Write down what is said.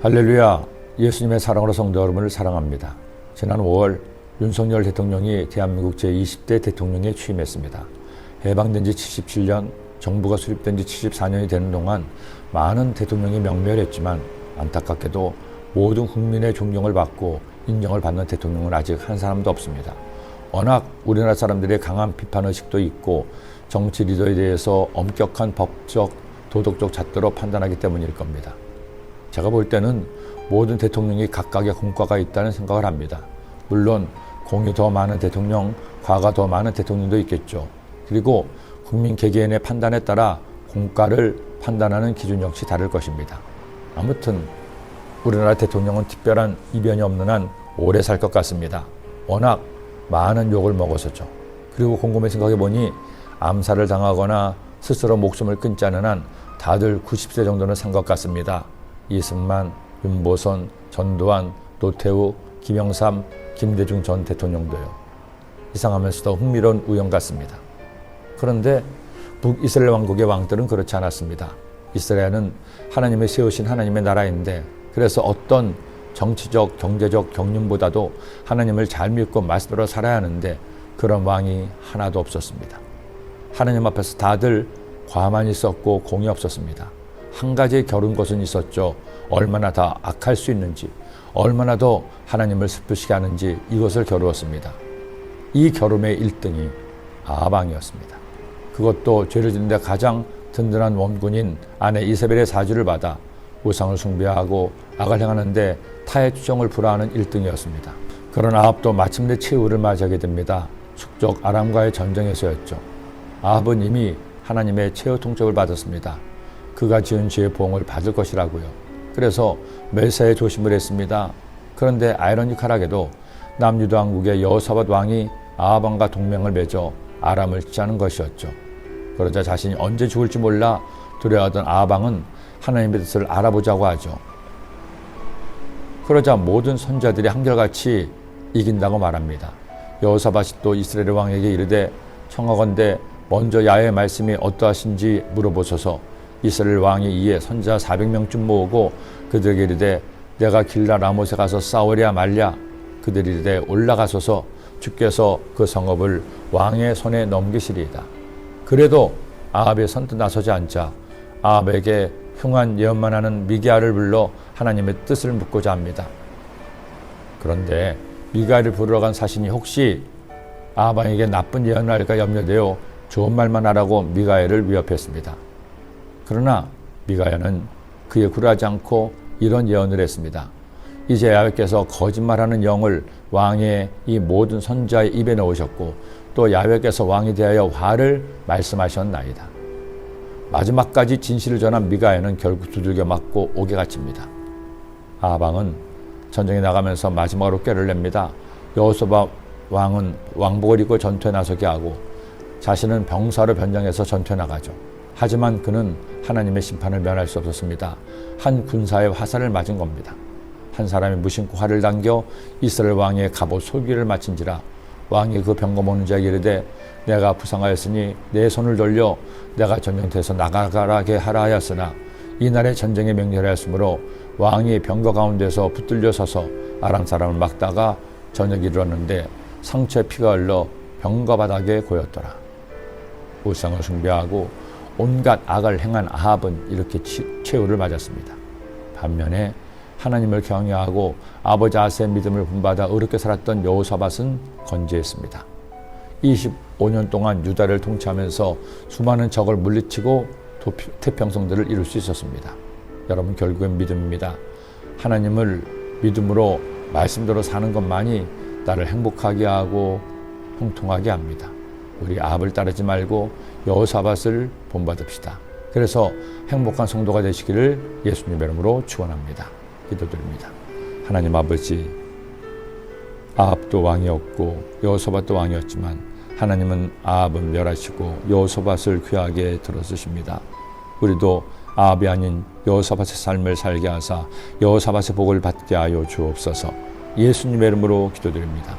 할렐루야, 예수님의 사랑으로 성도 여러분을 사랑합니다. 지난 5월 윤석열 대통령이 대한민국 제20대 대통령에 취임했습니다. 해방된 지 77년, 정부가 수립된 지 74년이 되는 동안 많은 대통령이 명멸했지만 안타깝게도 모든 국민의 존경을 받고 인정을 받는 대통령은 아직 한 사람도 없습니다. 워낙 우리나라 사람들의 강한 비판의식도 있고 정치 리더에 대해서 엄격한 법적, 도덕적 잣대로 판단하기 때문일 겁니다. 제가 볼 때는 모든 대통령이 각각의 공과가 있다는 생각을 합니다. 물론 공이 더 많은 대통령, 과가 더 많은 대통령도 있겠죠. 그리고 국민 개개인의 판단에 따라 공과를 판단하는 기준 역시 다를 것입니다. 아무튼 우리나라 대통령은 특별한 이변이 없는 한 오래 살 것 같습니다. 워낙 많은 욕을 먹어서죠. 그리고 곰곰이 생각해보니 암살을 당하거나 스스로 목숨을 끊지 않은 한 다들 90세 정도는 산 것 같습니다. 이승만, 윤보선, 전두환, 노태우, 김영삼, 김대중 전 대통령도요. 이상하면서도 흥미로운 우연 같습니다. 그런데 북이스라엘 왕국의 왕들은 그렇지 않았습니다. 이스라엘은 하나님이 세우신 하나님의 나라인데, 그래서 어떤 정치적, 경제적 경륜보다도 하나님을 잘 믿고 말씀대로 살아야 하는데 그런 왕이 하나도 없었습니다. 하나님 앞에서 다들 과만 있었고 공이 없었습니다. 한 가지 겨룬 것은 있었죠. 얼마나 더 악할 수 있는지, 얼마나 더 하나님을 슬프시게 하는지 이것을 겨루었습니다. 이 겨rum의 1등이 아합왕이었습니다. 그것도 죄를 짓는 데 가장 든든한 원군인 아내 이세벨의 사주를 받아 우상을 숭배하고 악을 행하는데 타의 추정을 불허하는 1등이었습니다. 그런 아합도 마침내 최후를 맞이하게 됩니다. 숙적 아람과의 전쟁에서였죠. 아합은 이미 하나님의 최후 통첩을 받았습니다. 그가 지은 죄의 보응을 받을 것이라고요. 그래서 멜사에 조심을 했습니다. 그런데 아이러니컬하게도 남유다 왕국의 여호사밧 왕이 아합 왕과 동맹을 맺어 아람을 치자는 것이었죠. 그러자 자신이 언제 죽을지 몰라 두려워하던 아합 왕은 하나님의 뜻을 알아보자고 하죠. 그러자 모든 선자들이 한결같이 이긴다고 말합니다. 여호사밧이 또 이스라엘 왕에게 이르되 청하건대 먼저 야훼의 말씀이 어떠하신지 물어보소서. 이스라엘 왕이 이에 선자 400명쯤 모으고 그들에게 이르되 내가 길라 라못에 가서 싸우랴 말랴. 그들이 이르되 올라가소서. 주께서 그 성읍을 왕의 손에 넘기시리이다. 그래도 아합이 선뜻 나서지 않자 아합에게 흉한 예언만 하는 미가야를 불러 하나님의 뜻을 묻고자 합니다. 그런데 미가야를 부르러 간 사신이 혹시 아합 왕에게 나쁜 예언을 할까 염려되어 좋은 말만 하라고 미가야를 위협했습니다. 그러나 미가야는 그에 굴하지 않고 이런 예언을 했습니다. 이제 야훼께서 거짓말하는 영을 왕의 이 모든 선자의 입에 넣으셨고 또 야훼께서 왕에 대하여 화를 말씀하셨나이다. 마지막까지 진실을 전한 미가야는 결국 두들겨 맞고 옥에 갇힙니다. 아합 왕은 전쟁에 나가면서 마지막으로 꾀를 냅니다. 여호사밧 왕은 왕복을 입고 전투에 나서게 하고 자신은 병사로 변장해서 전투에 나가죠. 하지만 그는 하나님의 심판을 면할 수 없었습니다. 한 군사의 화살을 맞은 겁니다. 한 사람이 무심코 활을 당겨 이스라엘 왕의 갑옷 솔기를 맞힌지라 왕이 그 병거 오는 자에게 이르되 내가 부상하였으니 내 손을 돌려 내가 전쟁터에서 나가게 하라 하였으나 이날의 전쟁에 명령하였으므로 왕이 병거 가운데서 붙들려 서서 아람 사람을 막다가 저녁이 이르렀는데 상처에 피가 흘러 병거 바닥에 고였더라. 우상을 숭배하고 온갖 악을 행한 아합은 이렇게 최후를 맞았습니다. 반면에 하나님을 경외하고 아버지 아세의 믿음을 본받아 의롭게 살았던 여호사밧은 건재했습니다. 25년 동안 유다를 통치하면서 수많은 적을 물리치고 태평성들을 이룰 수 있었습니다. 여러분, 결국엔 믿음입니다. 하나님을 믿음으로 말씀대로 사는 것만이 나를 행복하게 하고 형통하게 합니다. 우리 아합을 따르지 말고 여호사밧을 본받읍시다. 그래서 행복한 성도가 되시기를 예수님의 이름으로 축원합니다. 기도드립니다. 하나님 아버지, 아합도 왕이었고 여호사밧도 왕이었지만 하나님은 아합은 멸하시고 여호사밧을 귀하게 들어쓰십니다. 우리도 아합이 아닌 여호사밧의 삶을 살게 하사 여호사밧의 복을 받게 하여 주옵소서. 예수님의 이름으로 기도드립니다.